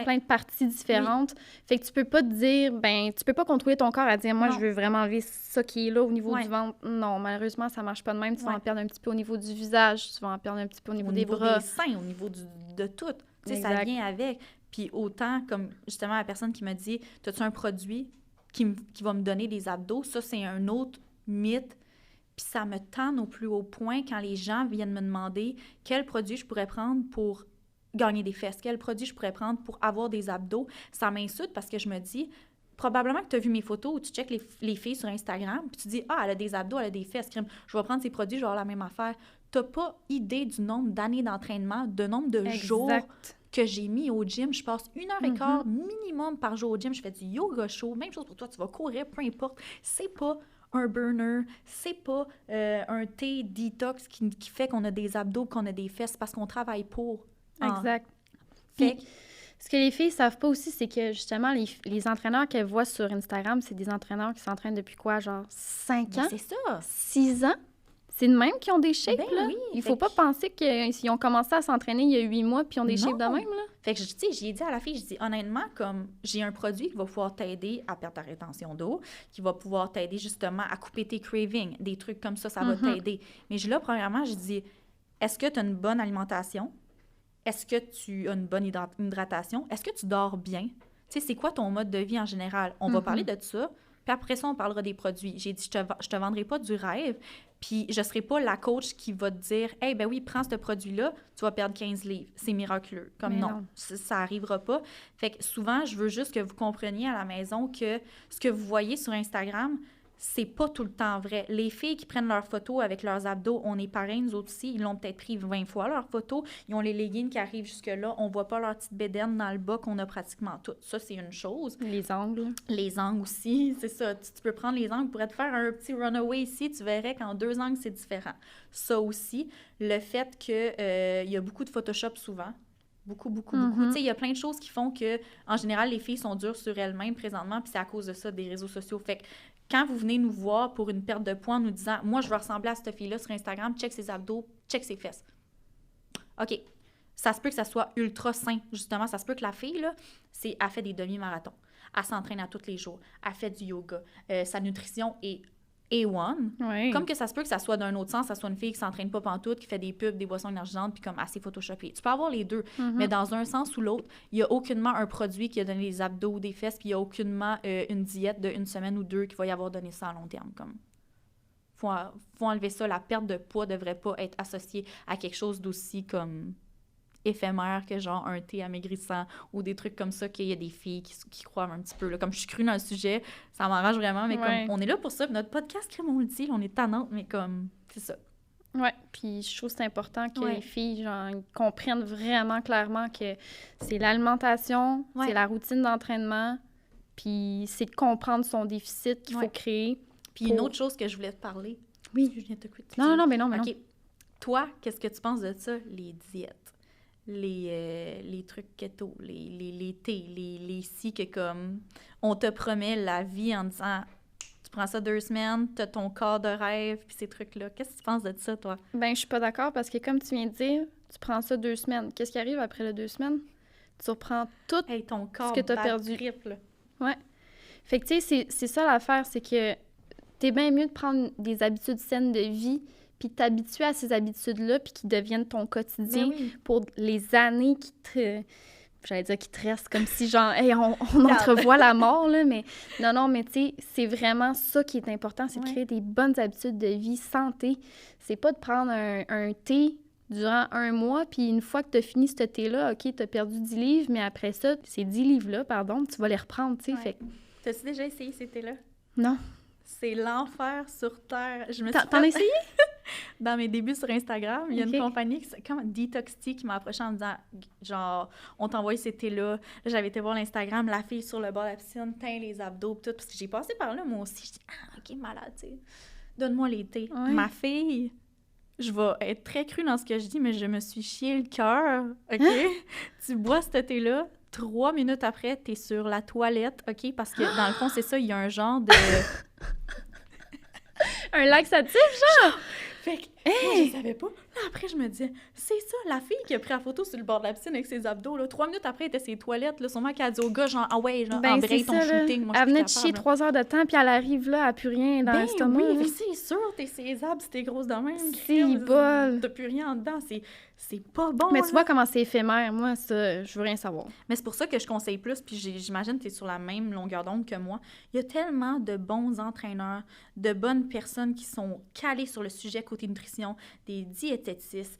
Plein de parties différentes. Fait que tu peux pas te dire, tu peux pas contrôler ton corps à dire, moi, je veux vraiment enlever ça qui est là au niveau du ventre. Non, malheureusement, ça marche pas de même. Tu vas en perdre un petit peu au niveau du visage, tu vas en perdre un petit peu au niveau des bras. Au niveau des seins, au niveau de tout. Tu sais, ça vient avec. Puis autant, comme justement la personne qui m'a dit, as-tu un produit qui va me donner des abdos? Ça, c'est un autre mythe. Puis ça me tend au plus haut point quand les gens viennent me demander quel produit je pourrais prendre pour gagner des fesses, quel produit je pourrais prendre pour avoir des abdos. Ça m'insulte parce que je me dis, probablement que tu as vu mes photos ou tu checkes les filles sur Instagram, puis tu dis, ah, elle a des abdos, elle a des fesses, je vais prendre ces produits, je vais avoir la même affaire. Tu n'as pas idée du nombre d'années d'entraînement, du nombre de jours que j'ai mis au gym. Je passe 1h15 minimum par jour au gym. Je fais du yoga chaud. Même chose pour toi, tu vas courir, peu importe. C'est pas un burner, c'est pas un thé detox qui fait qu'on a des abdos, qu'on a des fesses, parce qu'on travaille pour. Exact. Fait Puis, ce que les filles savent pas aussi, c'est que justement, les entraîneurs qu'elles voient sur Instagram, c'est des entraîneurs qui s'entraînent depuis quoi, genre 5 ans? c'est ça. 6 ans? C'est de même qu'ils ont des shapes, Ben là? oui, Il fait faut pas que- penser qu'ils ont commencé à s'entraîner il y a 8 mois puis ils ont des shapes de Non. même, là. Fait que, tu sais, j'ai dit à la fille, je dis honnêtement, comme j'ai un produit qui va pouvoir t'aider à perdre ta rétention d'eau, qui va pouvoir t'aider justement à couper tes cravings, des trucs comme ça va t'aider. Mais là, premièrement, je dis, est-ce que tu as une bonne alimentation? Est-ce que tu as une bonne hydratation? Est-ce que tu dors bien? Tu sais, c'est quoi ton mode de vie en général? On va parler de ça, puis après ça, on parlera des produits. J'ai dit, je te vendrai pas du rêve, puis je serai pas la coach qui va te dire « Hey, ben oui, prends ce produit-là, tu vas perdre 15 livres. » C'est miraculeux. Comme Mais non, non. ça arrivera pas. Fait que souvent, je veux juste que vous compreniez à la maison que ce que vous voyez sur Instagram, c'est pas tout le temps vrai. Les filles qui prennent leurs photos avec leurs abdos, on est pareil, nous autres aussi, ils l'ont peut-être pris 20 fois leurs photos. Ils ont les leggings qui arrivent jusque-là. On voit pas leur petite bédaine dans le bas qu'on a pratiquement toutes. Ça, c'est une chose. Les angles. Les angles aussi, c'est ça. Tu peux prendre les angles pour te faire un petit runaway ici, tu verrais qu'en 2 angles, c'est différent. Ça aussi, le fait qu'il y a beaucoup de Photoshop souvent. Beaucoup. Tu sais, il y a plein de choses qui font que, en général, les filles sont dures sur elles-mêmes présentement, puis c'est à cause de ça, des réseaux sociaux. Fait que quand vous venez nous voir pour une perte de poids en nous disant « Moi, je veux ressembler à cette fille-là sur Instagram, check ses abdos, check ses fesses. » OK. Ça se peut que ça soit ultra sain, justement. Ça se peut que la fille, là, elle fait des demi-marathons. Elle s'entraîne à tous les jours. Elle fait du yoga. Sa nutrition est A1. Oui. Comme que ça se peut que ça soit d'un autre sens, ça soit une fille qui s'entraîne pas pantoute, qui fait des pubs, des boissons énergisantes, puis comme assez photoshopées. Tu peux avoir les deux, mais dans un sens ou l'autre, il y a aucunement un produit qui a donné des abdos ou des fesses, puis il y a aucunement une diète de 1 semaine ou 2 qui va y avoir donné ça à long terme. Comme faut enlever ça. La perte de poids devrait pas être associée à quelque chose d'aussi comme éphémère que genre un thé amaigrissant ou des trucs comme ça, qu'il y a des filles qui croient un petit peu. Là. Comme je suis crue dans le sujet, ça m'arrange vraiment, mais comme on est là pour ça. Puis notre podcast, comme on le dit, on est tannante, mais comme c'est ça. Oui, puis je trouve que c'est important que les filles genre, comprennent vraiment clairement que c'est l'alimentation, c'est la routine d'entraînement, puis c'est de comprendre son déficit qu'il faut créer. Puis une autre chose que je voulais te parler. Oui. Je viens de te couper. Non, mais non. OK. Toi, qu'est-ce que tu penses de ça, les diètes? Les trucs keto, les thés, les si que comme on te promet la vie en disant tu prends ça 2 semaines, t'as ton corps de rêve, puis ces trucs-là. Qu'est-ce que tu penses de ça, toi? Ben, je suis pas d'accord parce que comme tu viens de dire, tu prends ça 2 semaines. Qu'est-ce qui arrive après les 2 semaines? Tu reprends tout ton corps ce que t'as perdu. Triple. Ouais. Fait que tu sais, c'est ça l'affaire, c'est que t'es bien mieux de prendre des habitudes saines de vie puis t'habituer à ces habitudes-là, puis qui deviennent ton quotidien pour les années qui te... J'allais dire qui te restent, comme si, genre, hey, on entrevoit la mort, là, mais non, mais tu sais, c'est vraiment ça qui est important, c'est de créer des bonnes habitudes de vie, santé. C'est pas de prendre un thé durant 1 mois, puis une fois que t'as fini ce thé-là, OK, t'as perdu 10 livres, mais après ça, ces 10 livres-là, pardon, tu vas les reprendre, tu sais, fait... T'as-tu déjà essayé ces thés-là? Non. C'est l'enfer sur Terre. T'en as essayé? Dans mes débuts sur Instagram, il y a une compagnie comme Detox Tea qui m'a approché en me disant genre, on t'envoie ces thés-là. Là, j'avais été voir l'Instagram, la fille sur le bord de la piscine, teint les abdos, tout. Parce que j'ai passé par là, moi aussi. Je dis, OK, malade, tu sais. Donne-moi les thés. Ouais. Ma fille, je vais être très crue dans ce que je dis, mais je me suis chié le cœur. OK? Tu bois ce thé-là. 3 minutes après, t'es sur la toilette, OK? Parce que, dans le fond, c'est ça, il y a un genre de... un laxatif, genre? Fait que, moi, je savais pas. Là, après, je me disais, c'est ça, la fille qui a pris la photo sur le bord de la piscine avec ses abdos, là. 3 minutes après, elle était ses toilettes, là. Sûrement qu'elle a dit au gars, genre, ah ouais, genre, embraye ton shooting. Moi, elle venait de chier 3 heures de temps, puis elle arrive là, elle n'a plus rien dans l'estomac. Oui, mais c'est sûr, t'es ses abs, t'es grosse de même. C'est bol. T'as plus rien en dedans, c'est pas bon. Mais tu vois comment c'est éphémère. Moi, ça, je veux rien savoir. Mais c'est pour ça que je conseille plus, puis j'imagine que t'es sur la même longueur d'onde que moi. Il y a tellement de bons entraîneurs, de bonnes personnes qui sont calées sur le sujet côté nutrition, des diététistes,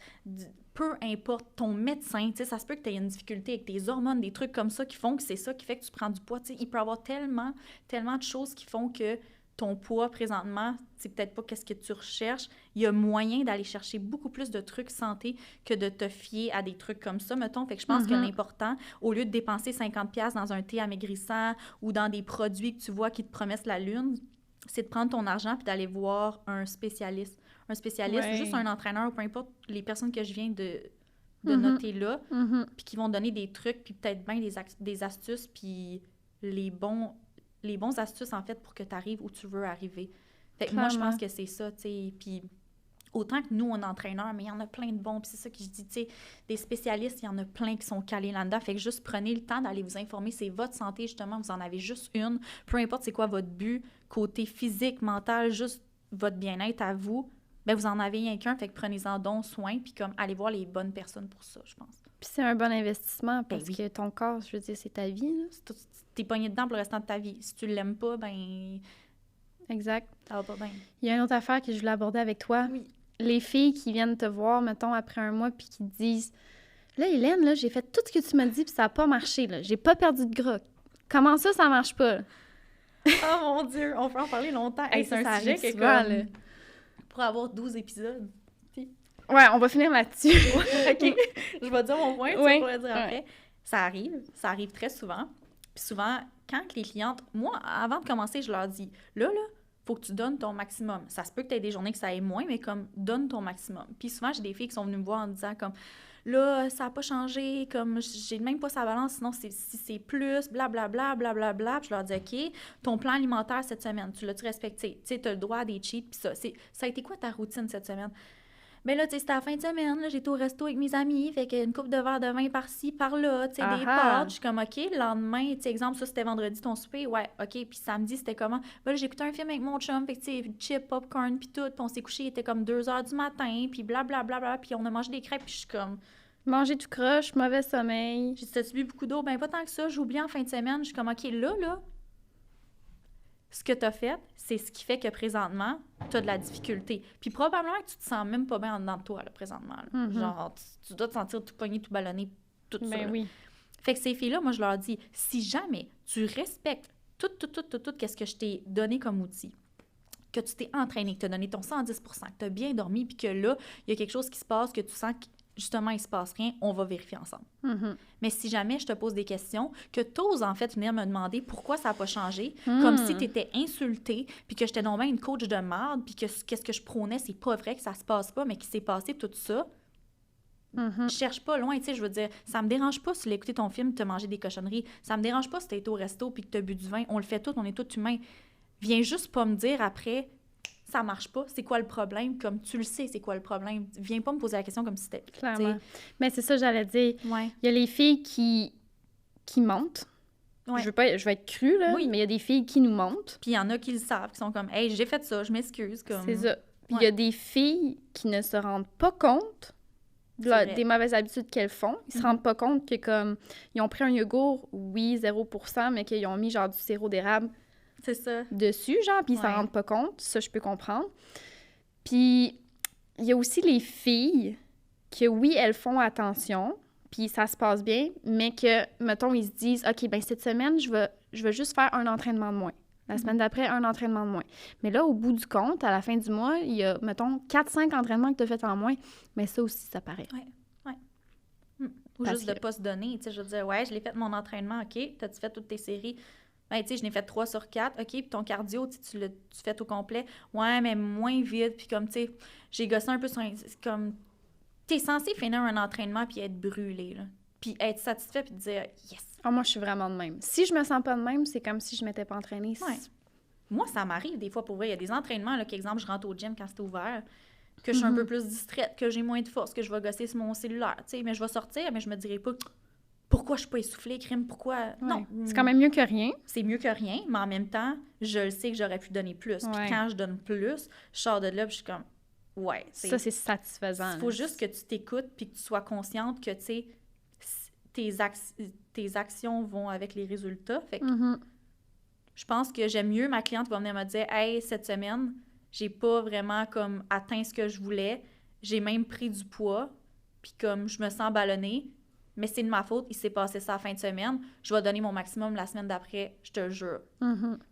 peu importe, ton médecin, tu sais, ça se peut que tu aies une difficulté avec tes hormones, des trucs comme ça qui font que c'est ça qui fait que tu prends du poids. Tu sais, il peut y avoir tellement de choses qui font que ton poids, présentement, c'est peut-être pas qu'est-ce que tu recherches. Il y a moyen d'aller chercher beaucoup plus de trucs santé que de te fier à des trucs comme ça, mettons. Fait que je pense que l'important, au lieu de dépenser 50$ dans un thé amaigrissant ou dans des produits que tu vois qui te promettent la lune, c'est de prendre ton argent puis d'aller voir un spécialiste. Un spécialiste, Ouais. juste un entraîneur, peu importe les personnes que je viens de Mhm. noter là, Mhm. puis qui vont donner des trucs, puis peut-être bien des astuces, puis les bons astuces, en fait, pour que tu arrives où tu veux arriver. Fait que moi, je Clairement. pense que c'est ça, tu sais. Puis autant que nous, on est entraîneurs, mais il y en a plein de bons. Puis c'est ça que je dis, tu sais, des spécialistes, il y en a plein qui sont calés là-dedans. Fait que juste prenez le temps d'aller vous informer. C'est votre santé, justement. Vous en avez juste une. Peu importe c'est quoi votre but, côté physique, mental, juste votre bien-être à vous. Ben vous en avez rien qu'un. Fait que prenez-en donc soin. Puis comme, allez voir les bonnes personnes pour ça, je pense. Puis c'est un bon investissement parce oui. que ton corps, je veux dire, c'est ta vie, là. T'es pogné dedans pour le restant de ta vie. Si tu l'aimes pas, ben Exact. ça va pas bien. Il y a une autre affaire que je voulais aborder avec toi. Oui. Les filles qui viennent te voir, mettons, après un mois, puis qui te disent « Là, Hélène, là, j'ai fait tout ce que tu m'as dit, puis ça n'a pas marché, là. J'ai pas perdu de gras. Comment ça marche pas? » Oh mon Dieu, on peut en parler longtemps. Hey, c'est ça un sujet arrive qui est souvent, comme... là. Pour avoir 12 épisodes. Ouais, on va finir là-dessus. OK. Je vais dire mon point, tu Oui. vas le dire après. Ça arrive très souvent. Puis souvent, quand les clientes... Moi, avant de commencer, je leur dis, là, faut que tu donnes ton maximum. Ça se peut que tu aies des journées que ça aille moins, mais comme, donne ton maximum. Puis souvent, j'ai des filles qui sont venues me voir en me disant comme, là, ça n'a pas changé, comme, j'ai même pas sa balance, sinon, si c'est plus, blablabla, blablabla. Puis je leur dis, OK, ton plan alimentaire cette semaine, tu l'as-tu respecté? Tu sais, tu as le droit à des cheats, puis ça. Ça a été quoi ta routine cette semaine? Ben là, tu sais, c'était la fin de semaine, là, j'étais au resto avec mes amis, fait qu'une coupe de verre de vin par-ci, par-là, tu sais, des pâtes. Je suis comme, OK, le lendemain, tu sais, exemple, ça, c'était vendredi, ton souper, ouais, OK, puis samedi, c'était comment? Ben là, j'ai écouté un film avec mon chum, fait que, tu sais, chips, popcorn, puis tout, puis on s'est couché, il était comme 2h du matin, puis blablabla, puis on a mangé des crêpes, puis je suis comme... Manger tout croche, mauvais sommeil. J'ai dit, t'as-tu bu beaucoup d'eau? Ben pas tant que ça, j'ai oublié en fin de semaine, je suis comme, OK, là... Ce que tu as fait, c'est ce qui fait que présentement, tu as de la difficulté. Puis probablement que tu te sens même pas bien en dedans de toi, là, présentement. Là. Genre, tu dois te sentir tout pogné, tout ballonné, tout ça. Ben là. oui. Fait que ces filles-là, moi, je leur dis, si jamais tu respectes tout qu'est-ce que je t'ai donné comme outil, que tu t'es entraîné, que tu as donné ton 110 que tu as bien dormi, puis que là, il y a quelque chose qui se passe, que tu sens que justement, il se passe rien, on va vérifier ensemble. Mais si jamais je te pose des questions, que tu oses en fait venir me demander pourquoi ça n'a pas changé, comme si tu étais insultée, puis que j'étais non une coach de merde, puis que qu'est-ce que je prônais, c'est pas vrai, que ça se passe pas, mais qu'il s'est passé tout ça. Je cherche pas loin, tu sais, je veux dire, ça me dérange pas si tu as écouté ton film, tu as mangé des cochonneries, ça me dérange pas si tu as été au resto puis que tu as bu du vin, on le fait tout, on est tous humains. Viens juste pas me dire après, ça marche pas, c'est quoi le problème, comme tu le sais, c'est quoi le problème. Viens pas me poser la question comme si c'était... Clairement. Mais c'est ça, j'allais dire. Ouais. Il y a les filles qui mentent. Ouais. Je vais être crue, là, Oui. mais il y a des filles qui nous mentent. Puis il y en a qui le savent, qui sont comme « Hey, j'ai fait ça, je m'excuse. » comme... C'est ça. Puis il y a des filles qui ne se rendent pas compte des mauvaises habitudes qu'elles font. Ils se rendent pas compte que comme ils ont pris un yogourt, oui, 0%, mais qu'ils ont mis genre du sirop d'érable c'est ça. dessus, genre, puis ils s'en rendent pas compte. Ça, je peux comprendre. Puis il y a aussi les filles que, oui, elles font attention, puis ça se passe bien, mais que, mettons, ils se disent, OK, ben cette semaine, je vais juste faire un entraînement de moins. La semaine d'après, un entraînement de moins. Mais là, au bout du compte, à la fin du mois, il y a, mettons, 4-5 entraînements que tu as fait en moins. Mais ça aussi, ça paraît. Ouais. Ou Parce juste de que- pas se donner. Tu sais, je veux dire, ouais, je l'ai fait mon entraînement, OK. T'as-tu fait toutes tes séries? Ben, tu sais, je n'ai fait 3 sur 4. OK, puis ton cardio, tu l'as fait au complet. Ouais, mais moins vite. Puis comme, tu sais, j'ai gossé un peu sur... c'est comme, t'es censé finir un entraînement puis être brûlé, là. Puis être satisfait puis te dire « Yes! » Ah, moi, je suis vraiment de même. Si je me sens pas de même, c'est comme si je m'étais pas entraînée. Ouais. Moi, ça m'arrive des fois pour vrai. Il y a des entraînements, là, qu'exemple, je rentre au gym quand c'est ouvert, que je suis un peu plus distraite, que j'ai moins de force, que je vais gosser sur mon cellulaire, tu sais. Mais je vais sortir, mais je me dirai pas pourquoi je suis pas essoufflée, crime, pourquoi... Ouais. Non. C'est quand même mieux que rien. C'est mieux que rien, mais en même temps, je le sais que j'aurais pu donner plus. Puis Ouais. quand je donne plus, je sors de là, puis je suis comme... Ouais. Ça, c'est satisfaisant. Il faut juste que tu t'écoutes puis que tu sois consciente que, tu sais, tes actions vont avec les résultats. Fait que je pense que j'aime mieux ma cliente va venir me dire « Hey, cette semaine, j'ai pas vraiment comme atteint ce que je voulais. J'ai même pris du poids. Puis comme je me sens ballonnée, mais c'est de ma faute. Il s'est passé ça la fin de semaine. Je vais donner mon maximum la semaine d'après, je te le jure.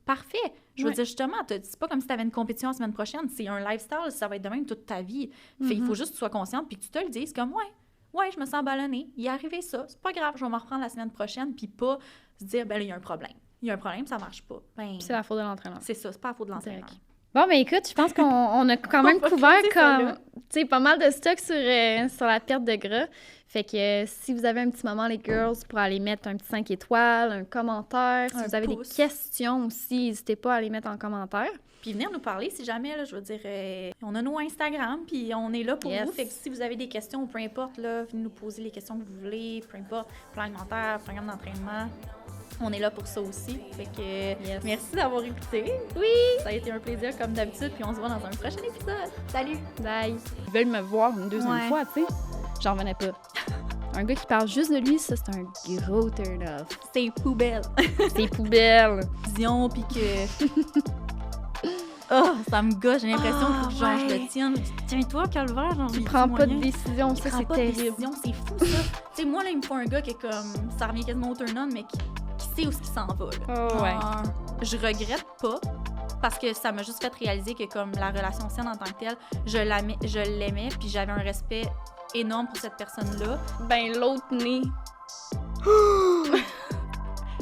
Parfait. Je veux dire, justement, c'est pas comme si tu avais une compétition la semaine prochaine. C'est un lifestyle, ça va être de même toute ta vie. Fait, il faut juste que tu sois consciente puis que tu te le dises comme ouais, je me sens ballonnée. Il est arrivé ça. C'est pas grave, je vais m'en reprendre la semaine prochaine puis pas se dire, ben là, il y a un problème. il y a un problème, ça marche pas. Ben, Puis c'est la faute de l'entraîneur. c'est ça, c'est pas la faute de l'entraîneur. Direct. Bon, ben écoute, je pense qu'on a quand même On va couvert closer ça, comme, là. tu sais, pas mal de stock sur la perte de gras. Fait que si vous avez un petit moment, les girls, pour aller mettre un petit 5 étoiles, un commentaire. Si Un vous avez pouce. des questions aussi, n'hésitez pas à les mettre en commentaire. Puis venir nous parler si jamais, là, je veux dire, on a nos Instagram, puis on est là pour Yes. vous. Fait que si vous avez des questions, peu importe, là, venez nous poser les questions que vous voulez, peu importe, plan alimentaire, programme d'entraînement, on est là pour ça aussi. Fait que merci d'avoir écouté. Oui! Ça a été un plaisir comme d'habitude, puis on se voit dans un prochain épisode. Salut! Bye! Ils veulent me voir une deuxième Ouais. fois, tu sais. J'en revenais pas. Un gars qui parle juste de lui, ça, c'est un gros turn-off. C'est poubelle. C'est poubelle. Vision, puis que... Oh, ça me gosse, j'ai l'impression Ah, que genre, je ouais. le tienne. Tiens-toi, calvaire, genre, Tu j'ai prends du pas de moyen. décision, Il ça, prend c'est pas de terrible. décision, c'est fou ça. Tu sais, moi là, il me faut un gars qui est comme, ça revient quasiment au turn-on, mais qui sait où il s'en va. Là. Oh, ouais. Genre, je regrette pas, parce que ça m'a juste fait réaliser que comme la relation saine en tant que telle, je l'aimais, puis j'avais un respect énorme pour cette personne-là. Ben, l'autre nez.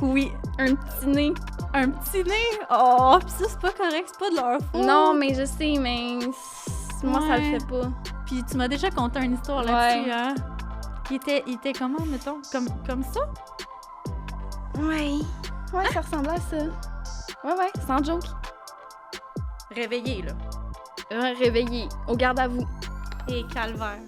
Oui, Un petit nez. un petit nez. Oh, puis ça c'est pas correct, c'est pas de leur faute. Non, mais je sais, mais moi, ça le Ouais. fait pas. Puis tu m'as déjà conté une histoire là-dessus, hein. Il était comment, mettons, comme ça? Ouais. Ouais, ça ressemblait à ça. Ouais, sans joke. Réveillé là. Réveillé, au garde à vous. Et calvaire.